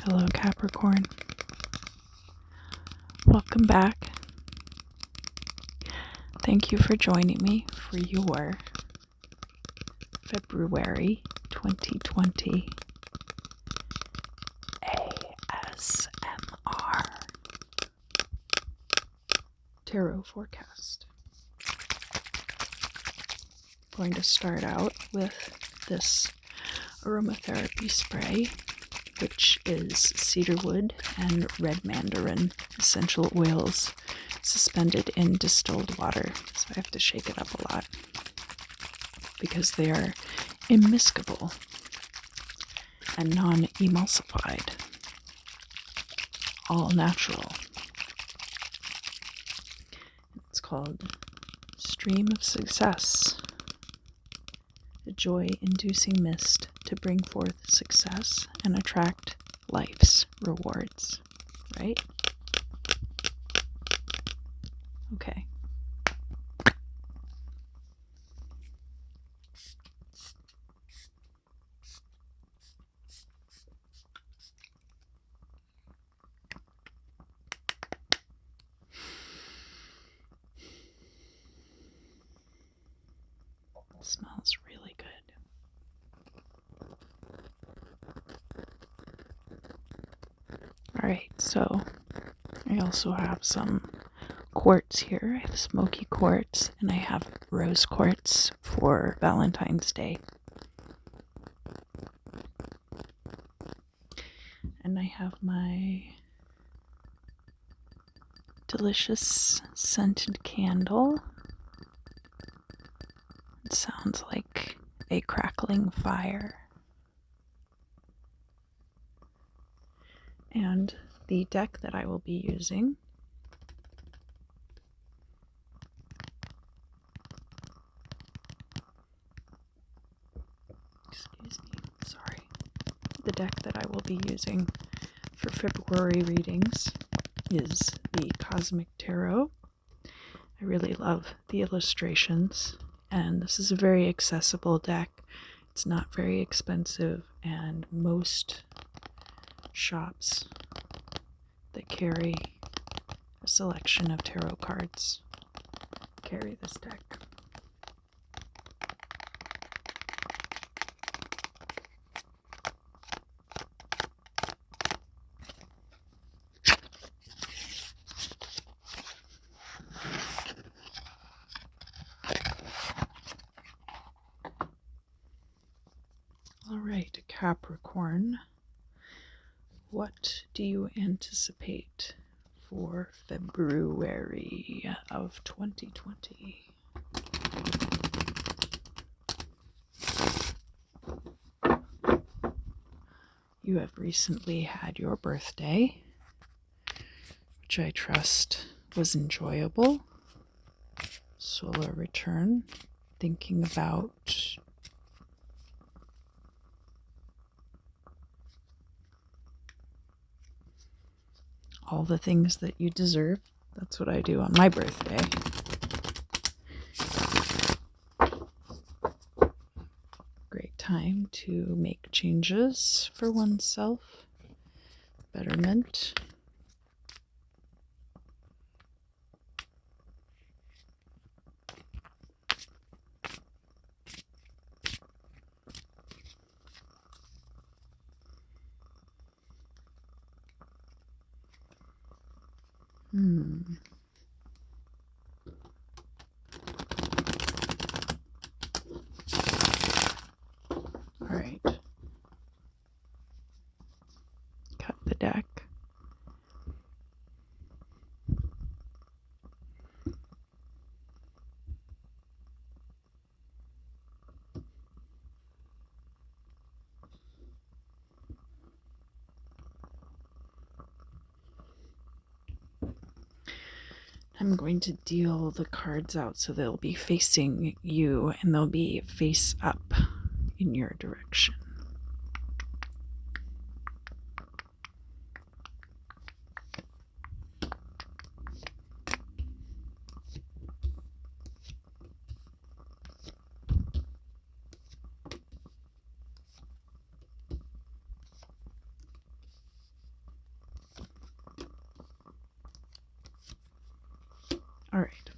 Hello, Capricorn. Welcome back. Thank you for joining me for your February 2020 ASMR tarot forecast. I'm going to start out with this aromatherapy spray, which is cedarwood and red mandarin essential oils suspended in distilled water. So I have to shake it up a lot because they are immiscible and non-emulsified, all natural. It's called Stream of Success, a joy-inducing mist to bring forth success and attract life's rewards, right? Okay. It smells really good. Alright, so I also have some quartz here. I have smoky quartz and I have rose quartz for Valentine's Day. And I have my delicious scented candle. It sounds like a crackling fire. And the deck that I will be using the deck that I will be using for February readings is the Cosmic Tarot. I really love the illustrations, and this is a very accessible deck. It's not very expensive, and most shops that carry a selection of tarot cards carry this deck. All right, Capricorn, what do you anticipate for February of 2020? You have recently had your birthday, which I trust was enjoyable. Solar return, thinking about all the things that you deserve. That's what I do on my birthday. Great time to make changes for oneself. Betterment. All right. Cut the deck. I'm going to deal the cards out so they'll be facing you and they'll be face up in your direction. All right.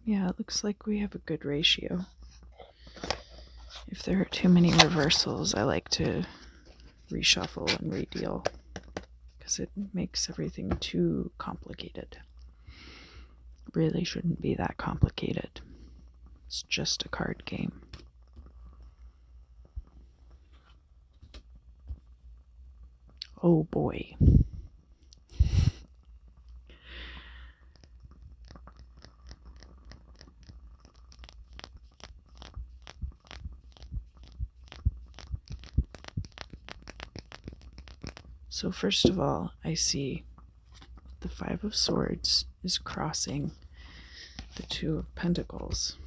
Yeah, it looks like we have a good ratio. If there are too many reversals, I like to reshuffle and redeal because it makes everything too complicated. It really shouldn't be that complicated. It's just a card game. Oh boy. So first of all, I see the Five of Swords is crossing the Two of Pentacles.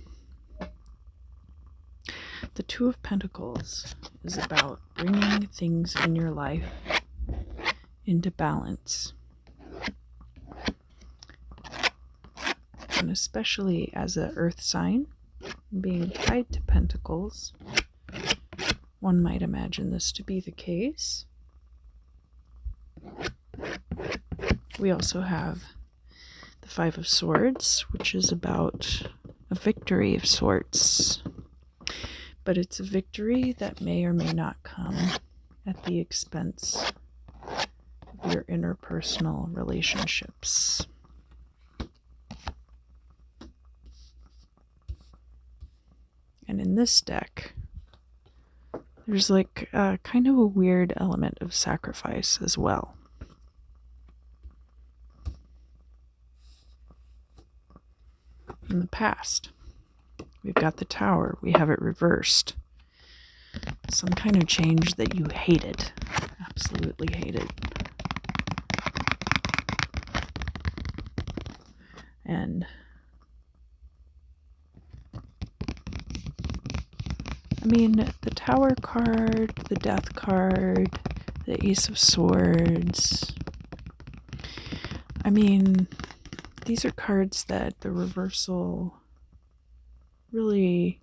The Two of Pentacles is about bringing things in your life into balance. And especially as an earth sign, being tied to Pentacles, one might imagine this to be the case. We also have the Five of Swords, which is about a victory of sorts. But it's a victory that may or may not come at the expense of your interpersonal relationships. And in this deck, there's like kind of a weird element of sacrifice as well. In the past, we've got the Tower. We have it reversed. Some kind of change that you hated. Absolutely hated. And I mean, the Tower card, the Death card, the Ace of Swords. I mean, these are cards that the reversal really,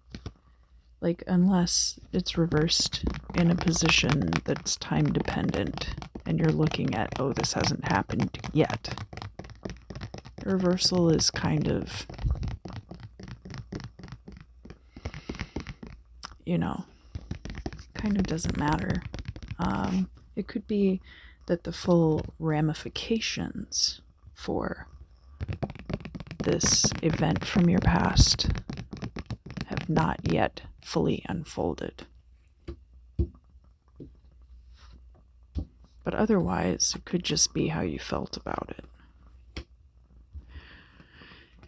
like, unless it's reversed in a position that's time dependent and you're looking at, oh, this hasn't happened yet. The reversal is kind of, kind of doesn't matter. It could be that the full ramifications for this event from your past have not yet fully unfolded. But otherwise, it could just be how you felt about it.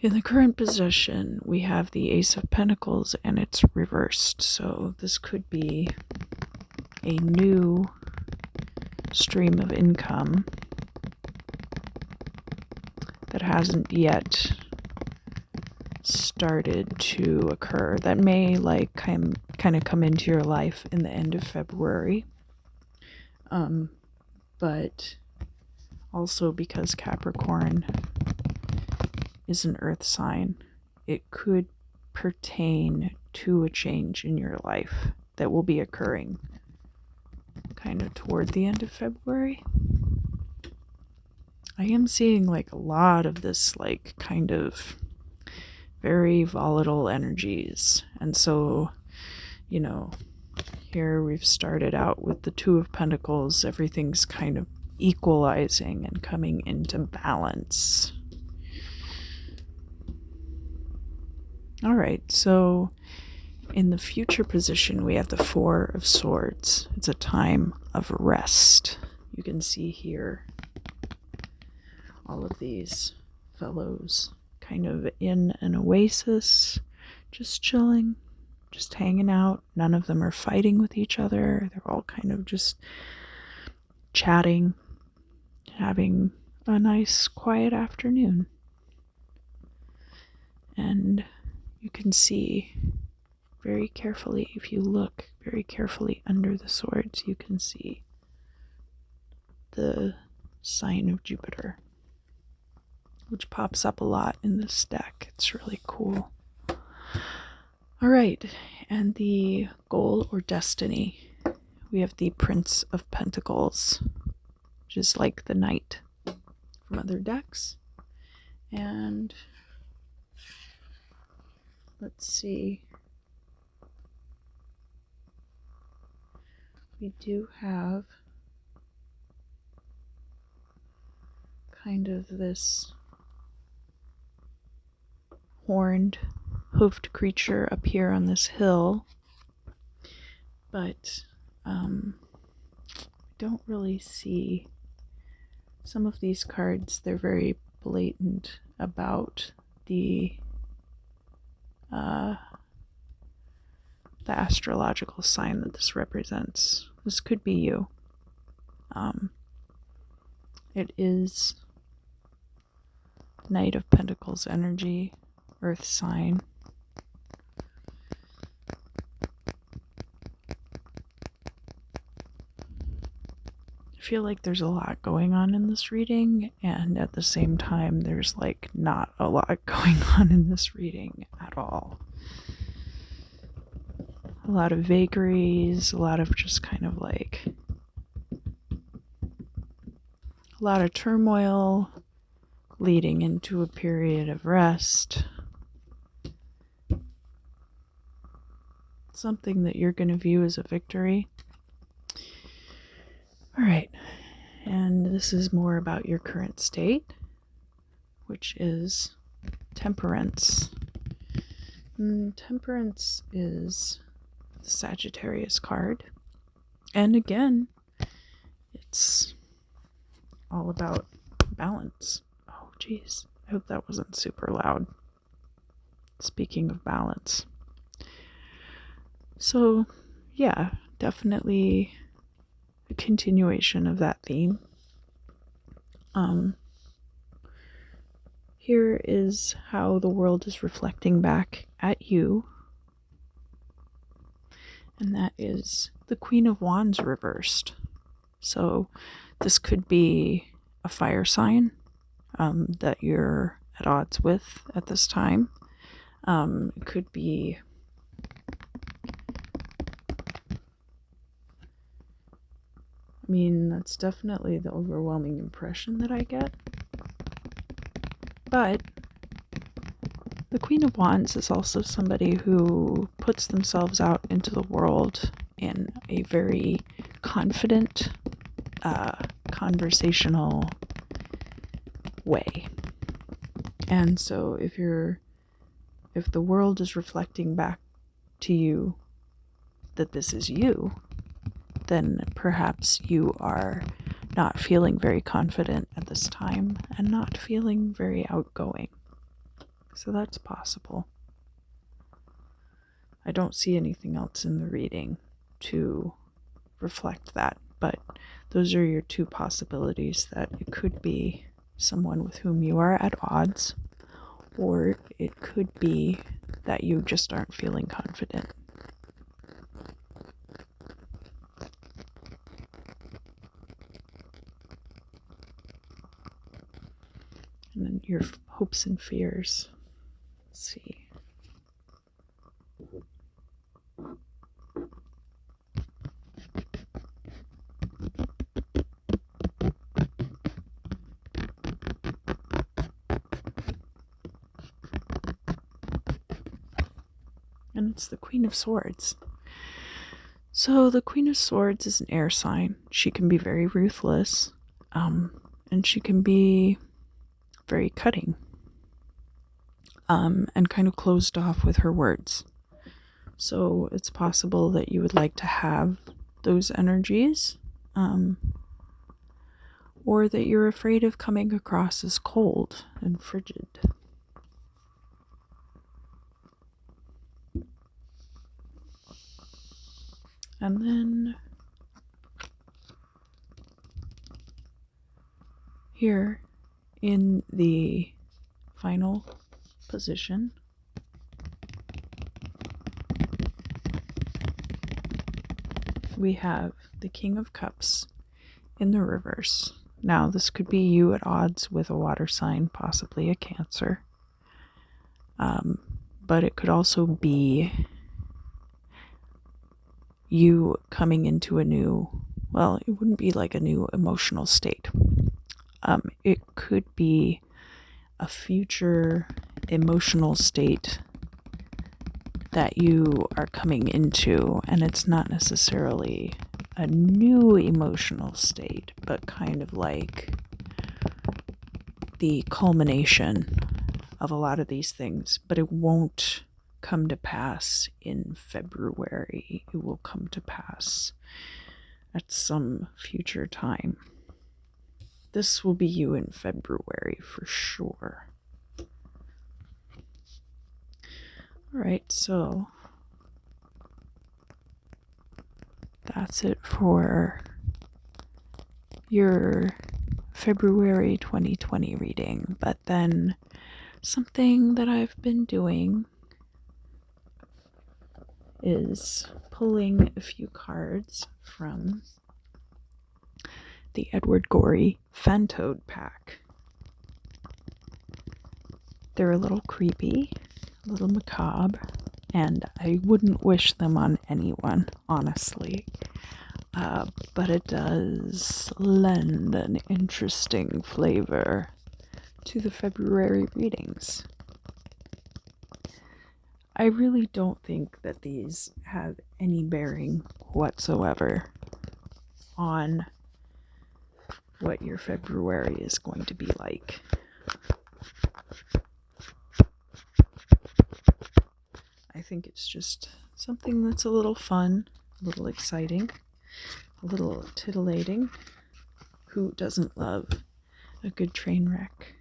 In the current position, we have the Ace of Pentacles and it's reversed. So this could be a new stream of income that hasn't yet started to occur, that may kind of come into your life in the end of February. But also because Capricorn is an earth sign, it could pertain to a change in your life that will be occurring kind of toward the end of February. I am seeing like a lot of this like kind of very volatile energies. And so, here we've started out with the Two of Pentacles. Everything's kind of equalizing and coming into balance. All right, so in the future position, we have the Four of Swords. It's a time of rest. You can see here all of these fellows kind of in an oasis, just chilling, just hanging out. None of them are fighting with each other. They're all kind of just chatting, having a nice quiet afternoon. And you can see very carefully, if you look very carefully under the swords, you can see the sign of Jupiter, which pops up a lot in this deck. It's really cool. All right, and the goal or destiny, we have the Prince of Pentacles. which is like the Knight from other decks. And let's see. We do have kind of this horned, hoofed creature up here on this hill, but don't really see some of these cards. They're very blatant about the astrological sign that this represents. This could be you. It is Knight of Pentacles energy, Earth sign. I feel like there's a lot going on in this reading, and at the same time there's like not a lot going on in this reading at all. A lot of vagaries, a lot of just kind of like a lot of turmoil leading into a period of rest. Something that you're going to view as a victory. All right, and this is more about your current state, which is Temperance. Temperance is the Sagittarius card, and again, it's all about balance. Oh geez, I hope that wasn't super loud. Speaking of balance. So yeah, definitely a continuation of that theme. Here is how the world is reflecting back at you. And that is the Queen of Wands reversed. So this could be a fire sign that you're at odds with at this time. It could be that's definitely the overwhelming impression that I get. But the Queen of Wands is also somebody who puts themselves out into the world in a very confident, conversational way. And so if the world is reflecting back to you that this is you, then perhaps you are not feeling very confident at this time and not feeling very outgoing. So that's possible. I don't see anything else in the reading to reflect that, but those are your two possibilities, that it could be someone with whom you are at odds, or it could be that you just aren't feeling confident. And then your hopes and fears. Let's see. And it's the Queen of Swords. So the Queen of Swords is an air sign. She can be very ruthless, and she can be very cutting, and kind of closed off with her words. So it's possible that you would like to have those energies, or that you're afraid of coming across as cold and frigid. And then here in the final position, we have the King of Cups in the reverse. Now, this could be you at odds with a water sign, possibly a Cancer. But it could also be you coming into a new well, it wouldn't be like a new emotional state. It could be a future emotional state that you are coming into, and it's not necessarily a new emotional state, but kind of like the culmination of a lot of these things, but it won't come to pass in February. It will come to pass at some future time. This will be you in February for sure. All right, so that's it for your February 2020 reading. But then something that I've been doing is pulling a few cards from the Edward Gorey Fantoad pack. They're a little creepy, a little macabre, and I wouldn't wish them on anyone, honestly. But it does lend an interesting flavor to the February readings. I really don't think that these have any bearing whatsoever on what your February is going to be like. I think it's just something that's a little fun, a little exciting, a little titillating. Who doesn't love a good train wreck?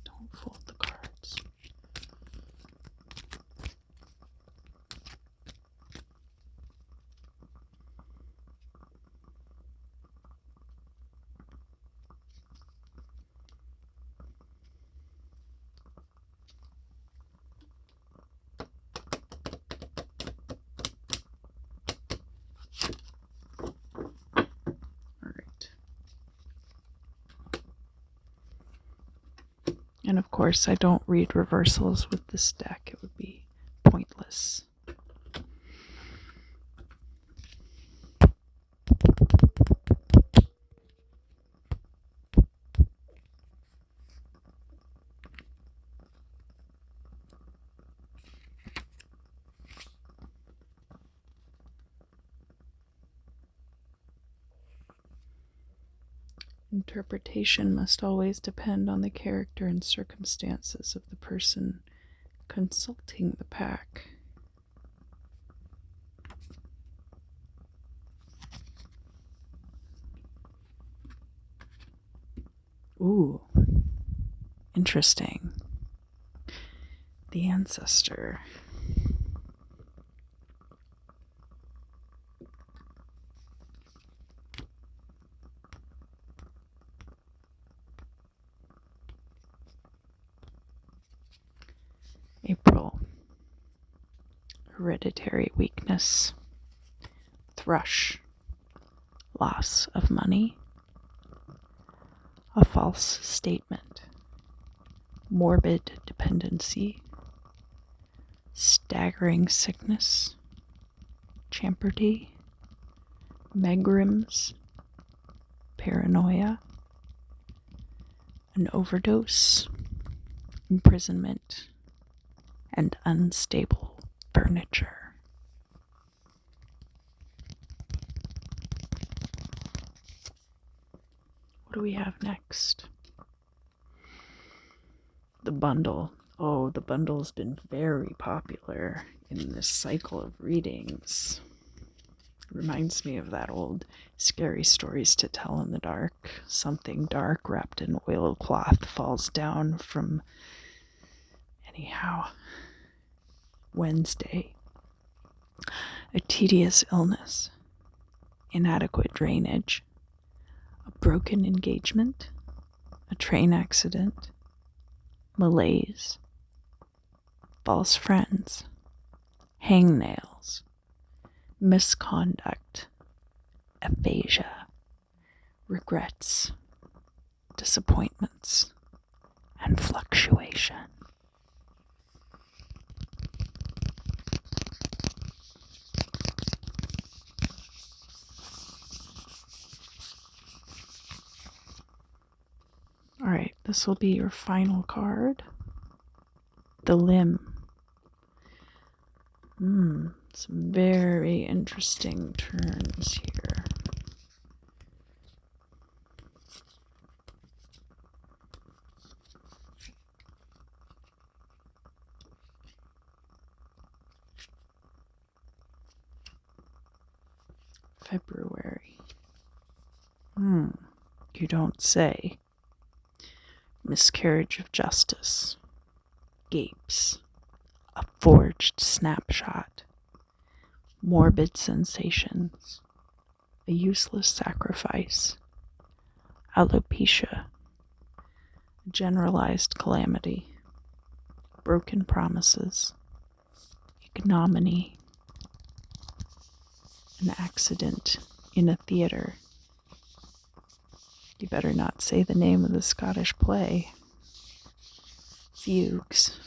Don't fold the cards. And of course, I don't read reversals with this deck. It would be pointless. Interpretation must always depend on the character and circumstances of the person consulting the pack. Ooh, interesting. The ancestor. April. Hereditary weakness. Thrush. Loss of money. A false statement. Morbid dependency. Staggering sickness. Champerty. Megrims. Paranoia. An overdose. Imprisonment. And unstable furniture. What do we have next? The bundle. Oh, the bundle's been very popular in this cycle of readings. Reminds me of that old scary stories to tell in the dark. Something dark wrapped in oilcloth falls down from... Anyhow, Wednesday. A tedious illness. Inadequate drainage. A broken engagement. A train accident. Malaise. False friends. Hangnails. Misconduct. Aphasia. regrets, disappointments, and fluctuation. Alright, this will be your final card. The Limb. Some very interesting turns here. February. You don't say. Miscarriage of justice. Gapes. A forged snapshot. Morbid sensations. A useless sacrifice. Alopecia. Generalized calamity. Broken promises. Ignominy. An accident in a theater. You better not say the name of the Scottish play. Fugues.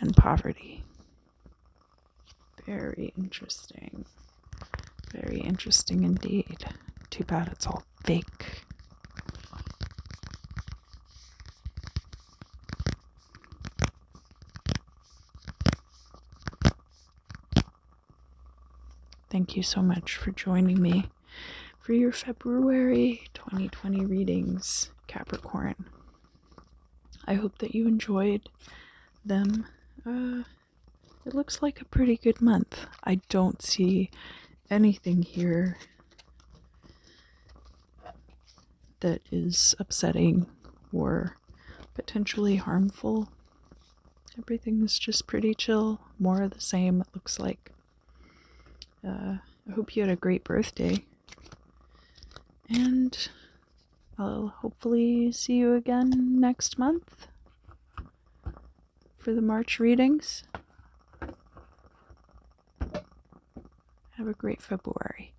And poverty. Very interesting. Very interesting indeed. Too bad it's all fake. Thank you so much for joining me for your February 2020 readings, Capricorn. I hope that you enjoyed them. It looks like a pretty good month. I don't see anything here that is upsetting or potentially harmful. Everything is just pretty chill, more of the same, it looks like. I hope you had a great birthday. And I'll hopefully see you again next month for the March readings. Have a great February.